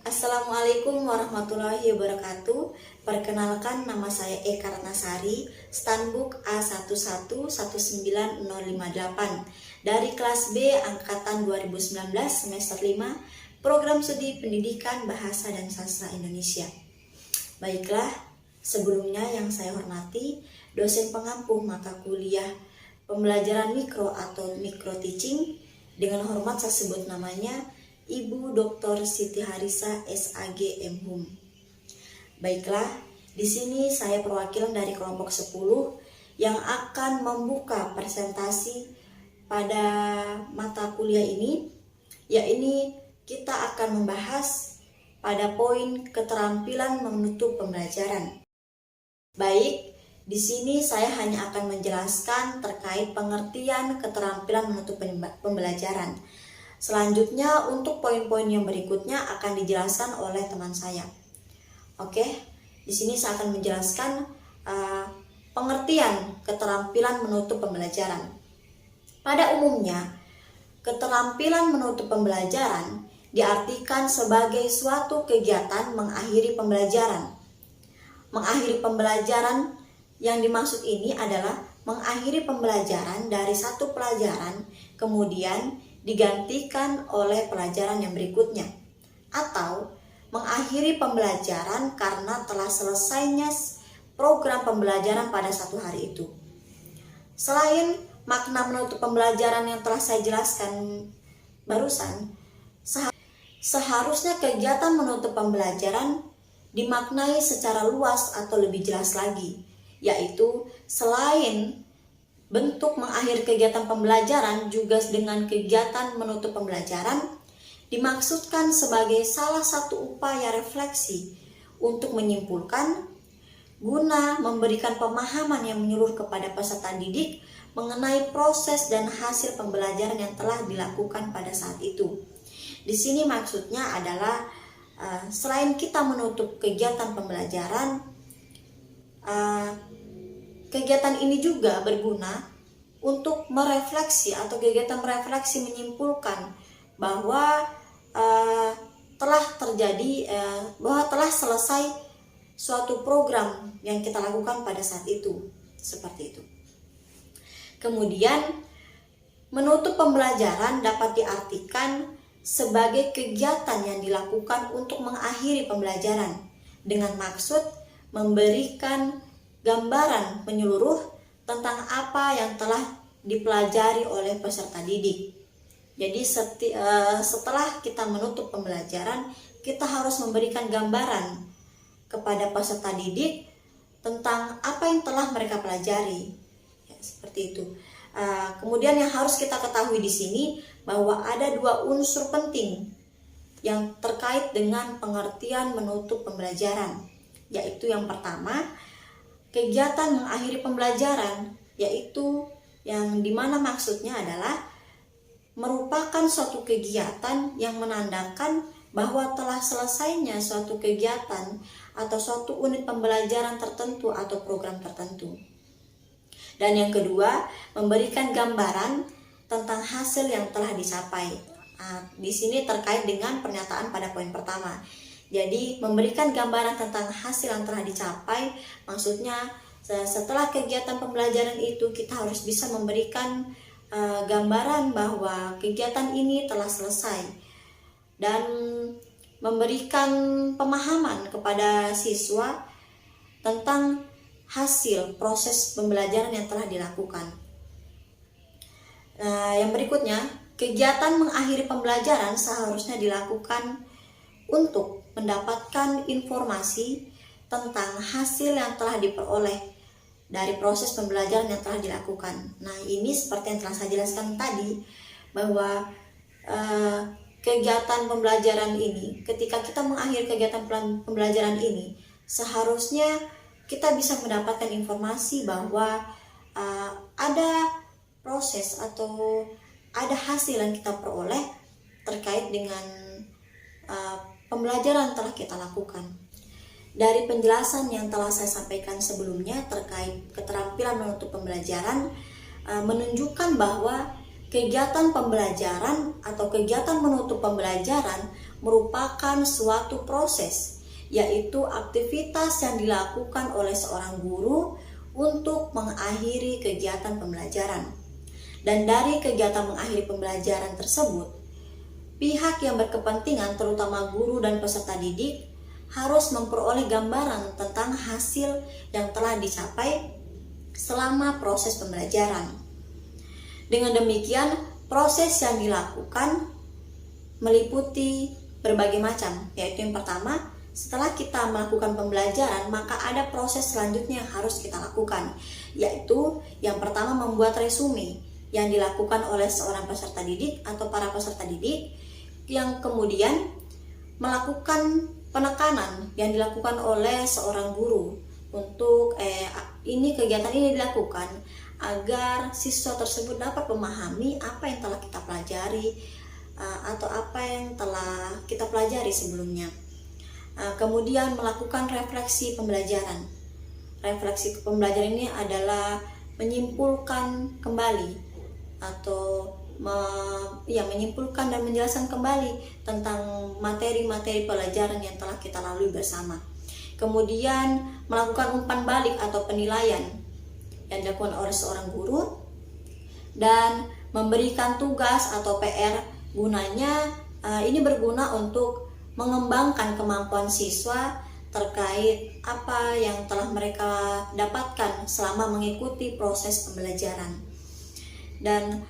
Assalamualaikum warahmatullahi wabarakatuh. Perkenalkan, nama saya Eka Ratnasari, Standbook A1119058 dari kelas B angkatan 2019 semester 5, program studi pendidikan bahasa dan sastra Indonesia. Baiklah, sebelumnya yang saya hormati dosen pengampu mata kuliah pembelajaran mikro atau micro teaching, dengan hormat saya sebut namanya Ibu Dr. Siti Harisa SAG MHum. Baiklah, di sini saya perwakilan dari kelompok 10 yang akan membuka presentasi pada mata kuliah ini, yaitu kita akan membahas pada poin keterampilan menutup pembelajaran. Baik, di sini saya hanya akan menjelaskan terkait pengertian keterampilan menutup pembelajaran. Selanjutnya untuk poin-poin yang berikutnya akan dijelaskan oleh teman saya. Oke, di sini saya akan menjelaskan pengertian keterampilan menutup pembelajaran. Pada umumnya, keterampilan menutup pembelajaran diartikan sebagai suatu kegiatan mengakhiri pembelajaran. Mengakhiri pembelajaran yang dimaksud ini adalah mengakhiri pembelajaran dari satu pelajaran kemudian digantikan oleh pelajaran yang berikutnya, atau mengakhiri pembelajaran karena telah selesainya program pembelajaran pada satu hari itu. Selain makna menutup pembelajaran yang telah saya jelaskan barusan, seharusnya kegiatan menutup pembelajaran dimaknai secara luas atau lebih jelas lagi, yaitu selain bentuk mengakhiri kegiatan pembelajaran juga dengan kegiatan menutup pembelajaran dimaksudkan sebagai salah satu upaya refleksi untuk menyimpulkan guna memberikan pemahaman yang menyeluruh kepada peserta didik mengenai proses dan hasil pembelajaran yang telah dilakukan pada saat itu. Di sini maksudnya adalah selain kita menutup kegiatan pembelajaran, kegiatan ini juga berguna untuk merefleksi atau kegiatan merefleksi menyimpulkan bahwa telah selesai suatu program yang kita lakukan pada saat itu, seperti itu. Kemudian menutup pembelajaran dapat diartikan sebagai kegiatan yang dilakukan untuk mengakhiri pembelajaran dengan maksud memberikan gambaran menyeluruh tentang apa yang telah dipelajari oleh peserta didik. Jadi setelah kita menutup pembelajaran, kita harus memberikan gambaran kepada peserta didik tentang apa yang telah mereka pelajari. Ya, seperti itu. Kemudian yang harus kita ketahui di sini bahwa ada dua unsur penting yang terkait dengan pengertian menutup pembelajaran, yaitu yang pertama, kegiatan mengakhiri pembelajaran, yaitu yang dimana maksudnya adalah merupakan suatu kegiatan yang menandakan bahwa telah selesainya suatu kegiatan atau suatu unit pembelajaran tertentu atau program tertentu. Dan yang kedua, memberikan gambaran tentang hasil yang telah dicapai. Di sini terkait dengan pernyataan pada poin pertama. Jadi memberikan gambaran tentang hasil yang telah dicapai, maksudnya setelah kegiatan pembelajaran itu kita harus bisa memberikan gambaran bahwa kegiatan ini telah selesai dan memberikan pemahaman kepada siswa tentang hasil proses pembelajaran yang telah dilakukan. Yang berikutnya, kegiatan mengakhiri pembelajaran seharusnya dilakukan untuk mendapatkan informasi tentang hasil yang telah diperoleh dari proses pembelajaran yang telah dilakukan. Nah, ini seperti yang telah saya jelaskan tadi, bahwa kegiatan pembelajaran ini, ketika kita mengakhiri kegiatan pembelajaran ini, seharusnya kita bisa mendapatkan informasi bahwa ada proses atau ada hasil yang kita peroleh terkait dengan pembelajaran yang telah kita lakukan. Dari penjelasan yang telah saya sampaikan sebelumnya terkait keterampilan menutup pembelajaran menunjukkan bahwa kegiatan pembelajaran atau kegiatan menutup pembelajaran merupakan suatu proses, yaitu aktivitas yang dilakukan oleh seorang guru untuk mengakhiri kegiatan pembelajaran. Dan dari kegiatan mengakhiri pembelajaran tersebut, pihak yang berkepentingan, terutama guru dan peserta didik, harus memperoleh gambaran tentang hasil yang telah dicapai selama proses pembelajaran. Dengan demikian, proses yang dilakukan meliputi berbagai macam, yaitu yang pertama, setelah kita melakukan pembelajaran, maka ada proses selanjutnya yang harus kita lakukan, yaitu yang pertama membuat resume yang dilakukan oleh seorang peserta didik atau para peserta didik, yang kemudian melakukan penekanan yang dilakukan oleh seorang guru untuk kegiatan ini dilakukan agar siswa tersebut dapat memahami apa yang telah kita pelajari atau apa yang telah kita pelajari sebelumnya. Kemudian melakukan refleksi pembelajaran. Refleksi pembelajaran ini adalah menyimpulkan kembali atau menyimpulkan dan menjelaskan kembali tentang materi-materi pelajaran yang telah kita lalui bersama. Kemudian melakukan umpan balik atau penilaian yang dilakukan oleh seorang guru, dan memberikan tugas atau PR gunanya ini berguna untuk mengembangkan kemampuan siswa terkait apa yang telah mereka dapatkan selama mengikuti proses pembelajaran. Dan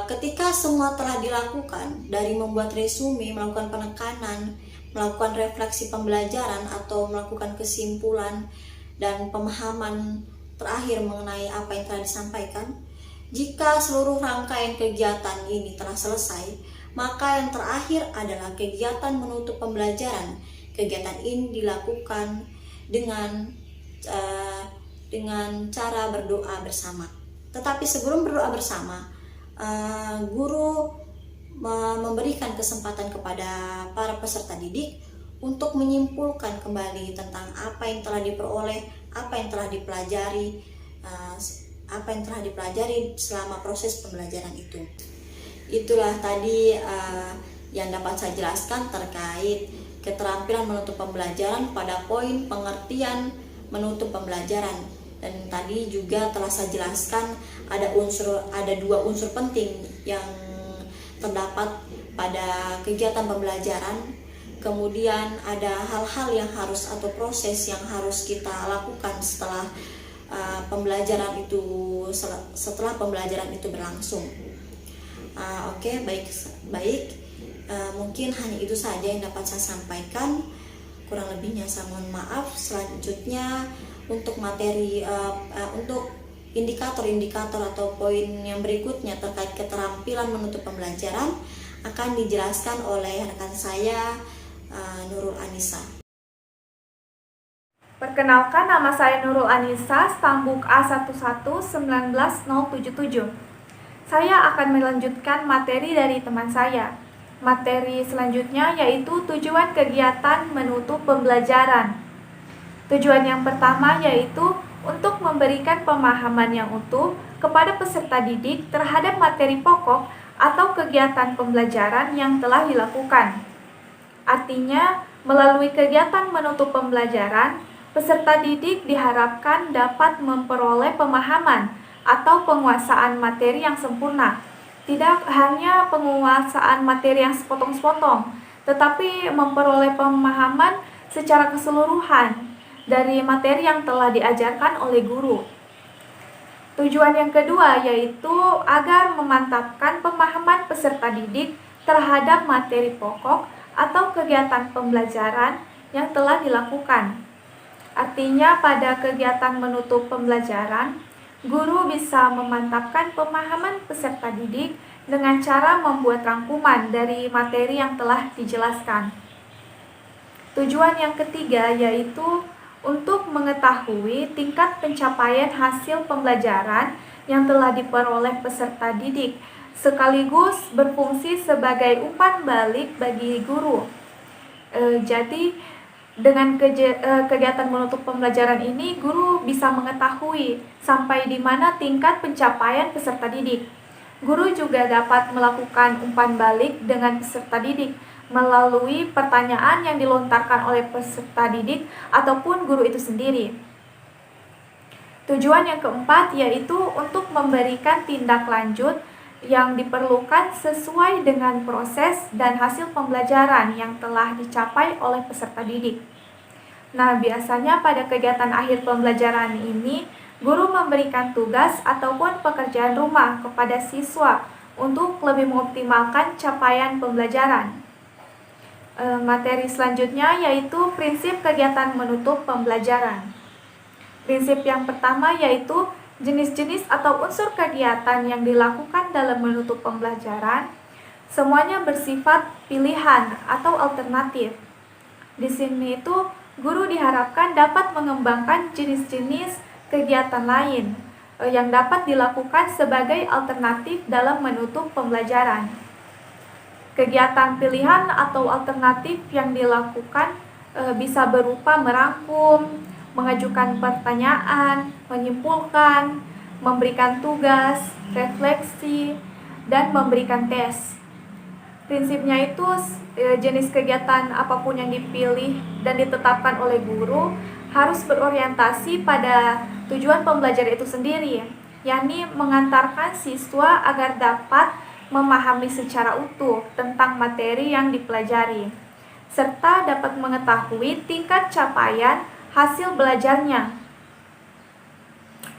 ketika semua telah dilakukan, dari membuat resume, melakukan penekanan, melakukan refleksi pembelajaran atau melakukan kesimpulan dan pemahaman terakhir mengenai apa yang telah disampaikan, jika seluruh rangkaian kegiatan ini telah selesai, maka yang terakhir adalah kegiatan menutup pembelajaran. Kegiatan ini dilakukan dengan cara berdoa bersama. Tetapi sebelum berdoa bersama, guru memberikan kesempatan kepada para peserta didik untuk menyimpulkan kembali tentang apa yang telah diperoleh, apa yang telah dipelajari selama proses pembelajaran itu. Itulah tadi yang dapat saya jelaskan terkait keterampilan menutup pembelajaran pada poin pengertian menutup pembelajaran. Dan tadi juga telah saya jelaskan ada dua unsur penting yang terdapat pada kegiatan pembelajaran. Kemudian ada hal-hal yang harus atau proses yang harus kita lakukan setelah pembelajaran itu berlangsung. Oke, baik. Mungkin hanya itu saja yang dapat saya sampaikan. Kurang lebihnya saya mohon maaf. Selanjutnya untuk materi untuk indikator-indikator atau poin yang berikutnya terkait keterampilan menutup pembelajaran akan dijelaskan oleh rekan saya, Nurul Anissa. Perkenalkan, nama saya Nurul Anissa, stambuk A11-19077. Saya akan melanjutkan materi dari teman saya. Materi selanjutnya yaitu tujuan kegiatan menutup pembelajaran. Tujuan yang pertama yaitu untuk memberikan pemahaman yang utuh kepada peserta didik terhadap materi pokok atau kegiatan pembelajaran yang telah dilakukan. Artinya, melalui kegiatan menutup pembelajaran, peserta didik diharapkan dapat memperoleh pemahaman atau penguasaan materi yang sempurna. Tidak hanya penguasaan materi yang sepotong-sepotong, tetapi memperoleh pemahaman secara keseluruhan dari materi yang telah diajarkan oleh guru. Tujuan yang kedua yaitu agar memantapkan pemahaman peserta didik terhadap materi pokok atau kegiatan pembelajaran yang telah dilakukan. Artinya, pada kegiatan menutup pembelajaran, guru bisa memantapkan pemahaman peserta didik dengan cara membuat rangkuman dari materi yang telah dijelaskan. Tujuan yang ketiga yaitu untuk mengetahui tingkat pencapaian hasil pembelajaran yang telah diperoleh peserta didik, sekaligus berfungsi sebagai umpan balik bagi guru. Jadi dengan kegiatan menutup pembelajaran ini, guru bisa mengetahui sampai di mana tingkat pencapaian peserta didik. Guru juga dapat melakukan umpan balik dengan peserta didik melalui pertanyaan yang dilontarkan oleh peserta didik ataupun guru itu sendiri. Tujuan yang keempat yaitu untuk memberikan tindak lanjut yang diperlukan sesuai dengan proses dan hasil pembelajaran yang telah dicapai oleh peserta didik. Nah, biasanya pada kegiatan akhir pembelajaran ini, guru memberikan tugas ataupun pekerjaan rumah kepada siswa untuk lebih mengoptimalkan capaian pembelajaran. Materi selanjutnya yaitu prinsip kegiatan menutup pembelajaran. Prinsip yang pertama yaitu jenis-jenis atau unsur kegiatan yang dilakukan dalam menutup pembelajaran semuanya bersifat pilihan atau alternatif. Di sini itu guru diharapkan dapat mengembangkan jenis-jenis kegiatan lain yang dapat dilakukan sebagai alternatif dalam menutup pembelajaran. Kegiatan pilihan atau alternatif yang dilakukan bisa berupa merangkum, mengajukan pertanyaan, menyimpulkan, memberikan tugas, refleksi, dan memberikan tes. Prinsipnya itu jenis kegiatan apapun yang dipilih dan ditetapkan oleh guru harus berorientasi pada tujuan pembelajaran itu sendiri, yakni mengantarkan siswa agar dapat memahami secara utuh tentang materi yang dipelajari, serta dapat mengetahui tingkat capaian hasil belajarnya.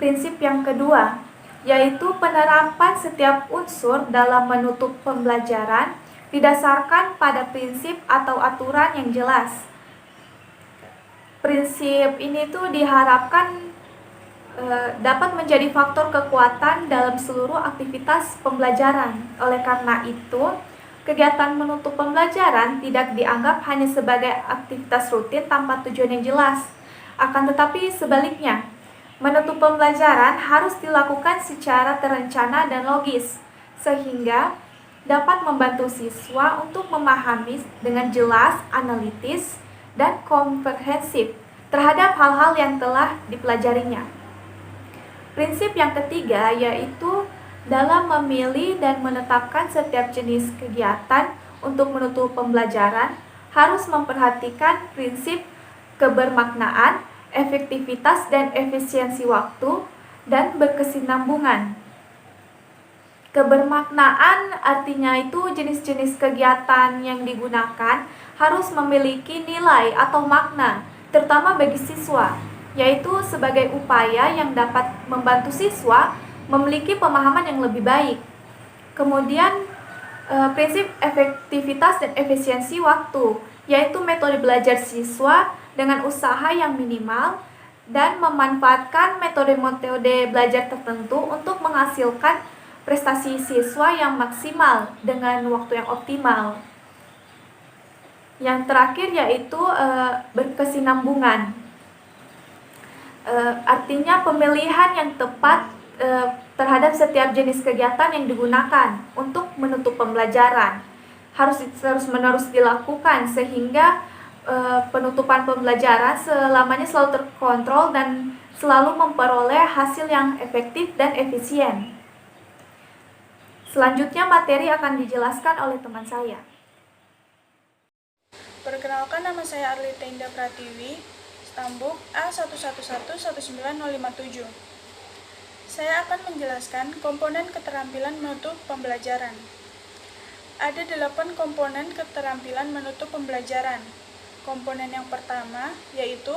Prinsip yang kedua, yaitu penerapan setiap unsur dalam menutup pembelajaran didasarkan pada prinsip atau aturan yang jelas. Prinsip ini tuh diharapkan dapat menjadi faktor kekuatan dalam seluruh aktivitas pembelajaran. Oleh karena itu, kegiatan menutup pembelajaran tidak dianggap hanya sebagai aktivitas rutin tanpa tujuan yang jelas. Akan tetapi sebaliknya, menutup pembelajaran harus dilakukan secara terencana dan logis, sehingga dapat membantu siswa untuk memahami dengan jelas, analitis, dan komprehensif terhadap hal-hal yang telah dipelajarinya. Prinsip yang ketiga yaitu dalam memilih dan menetapkan setiap jenis kegiatan untuk menutup pembelajaran harus memperhatikan prinsip kebermaknaan, efektivitas dan efisiensi waktu, dan berkesinambungan. Kebermaknaan artinya itu jenis-jenis kegiatan yang digunakan harus memiliki nilai atau makna, terutama bagi siswa, yaitu sebagai upaya yang dapat membantu siswa memiliki pemahaman yang lebih baik. Kemudian prinsip efektivitas dan efisiensi waktu, yaitu metode belajar siswa dengan usaha yang minimal dan memanfaatkan metode-metode belajar tertentu untuk menghasilkan prestasi siswa yang maksimal dengan waktu yang optimal. Yang terakhir yaitu berkesinambungan. Artinya pemilihan yang tepat terhadap setiap jenis kegiatan yang digunakan untuk menutup pembelajaran harus terus-menerus dilakukan sehingga penutupan pembelajaran selamanya selalu terkontrol dan selalu memperoleh hasil yang efektif dan efisien. Selanjutnya materi akan dijelaskan oleh teman saya. Perkenalkan, nama saya Arlita Indah Pratiwi, Stambuk A11119057. Saya akan menjelaskan komponen keterampilan menutup pembelajaran. Ada 8 komponen keterampilan menutup pembelajaran. Komponen yang pertama yaitu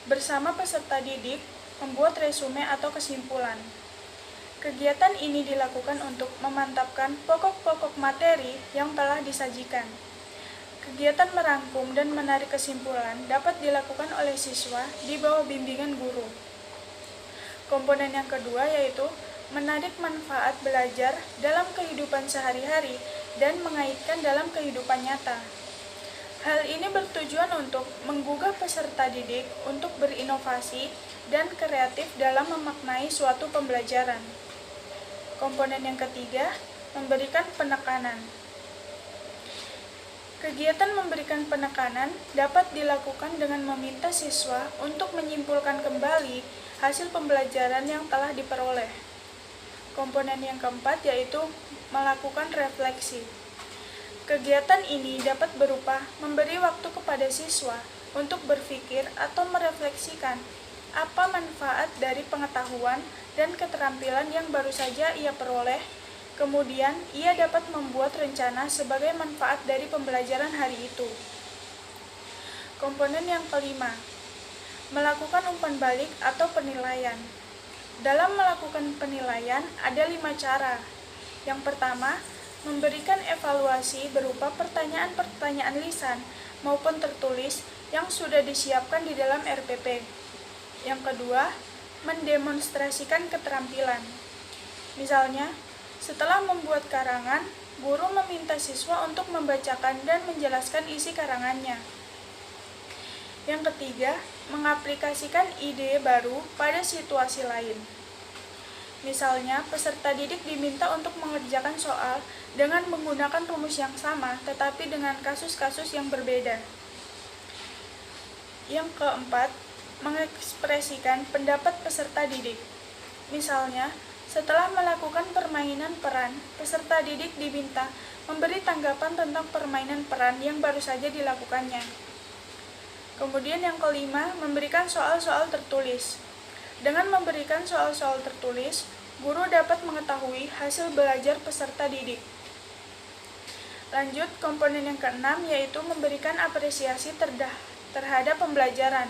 bersama peserta didik membuat resume atau kesimpulan. Kegiatan ini dilakukan untuk memantapkan pokok-pokok materi yang telah disajikan. Kegiatan merangkum dan menarik kesimpulan dapat dilakukan oleh siswa di bawah bimbingan guru. Komponen yang kedua yaitu menarik manfaat belajar dalam kehidupan sehari-hari dan mengaitkan dalam kehidupan nyata. Hal ini bertujuan untuk menggugah peserta didik untuk berinovasi dan kreatif dalam memaknai suatu pembelajaran. Komponen yang ketiga, memberikan penekanan. Kegiatan memberikan penekanan dapat dilakukan dengan meminta siswa untuk menyimpulkan kembali hasil pembelajaran yang telah diperoleh. Komponen yang keempat yaitu melakukan refleksi. Kegiatan ini dapat berupa memberi waktu kepada siswa untuk berpikir atau merefleksikan apa manfaat dari pengetahuan dan keterampilan yang baru saja ia peroleh. Kemudian, ia dapat membuat rencana sebagai manfaat dari pembelajaran hari itu. Komponen yang kelima, melakukan umpan balik atau penilaian. Dalam melakukan penilaian, ada 5 cara. Yang pertama, memberikan evaluasi berupa pertanyaan-pertanyaan lisan maupun tertulis yang sudah disiapkan di dalam RPP. Yang kedua, mendemonstrasikan keterampilan. Misalnya, setelah membuat karangan, guru meminta siswa untuk membacakan dan menjelaskan isi karangannya. Yang ketiga, mengaplikasikan ide baru pada situasi lain. Misalnya, peserta didik diminta untuk mengerjakan soal dengan menggunakan rumus yang sama, tetapi dengan kasus-kasus yang berbeda. Yang keempat, mengekspresikan pendapat peserta didik. Misalnya, setelah melakukan permainan peran, peserta didik diminta memberi tanggapan tentang permainan peran yang baru saja dilakukannya. Kemudian yang kelima, memberikan soal-soal tertulis. Dengan memberikan soal-soal tertulis, guru dapat mengetahui hasil belajar peserta didik. Lanjut, komponen yang keenam yaitu memberikan apresiasi terhadap pembelajaran.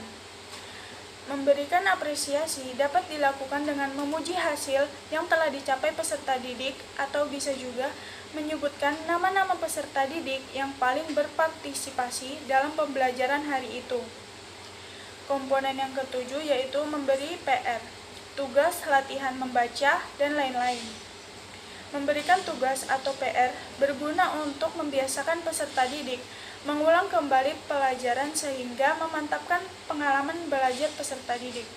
Memberikan apresiasi dapat dilakukan dengan memuji hasil yang telah dicapai peserta didik atau bisa juga menyebutkan nama-nama peserta didik yang paling berpartisipasi dalam pembelajaran hari itu. Komponen yang ketujuh yaitu memberi PR, tugas latihan membaca, dan lain-lain. Memberikan tugas atau PR berguna untuk membiasakan peserta didik mengulang kembali pelajaran sehingga memantapkan pengalaman belajar peserta didik.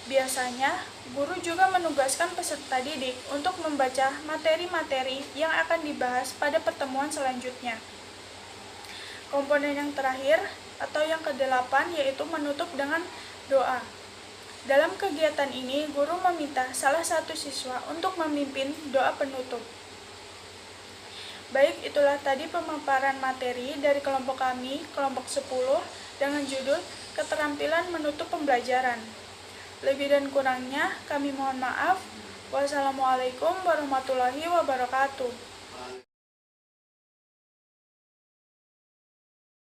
Biasanya, guru juga menugaskan peserta didik untuk membaca materi-materi yang akan dibahas pada pertemuan selanjutnya. Komponen yang terakhir atau yang ke-8 yaitu menutup dengan doa. Dalam kegiatan ini, guru meminta salah satu siswa untuk memimpin doa penutup. Baik, itulah tadi pemaparan materi dari kelompok kami, kelompok 10, dengan judul Keterampilan Menutup Pembelajaran. Lebih dan kurangnya, kami mohon maaf. Wassalamualaikum warahmatullahi wabarakatuh.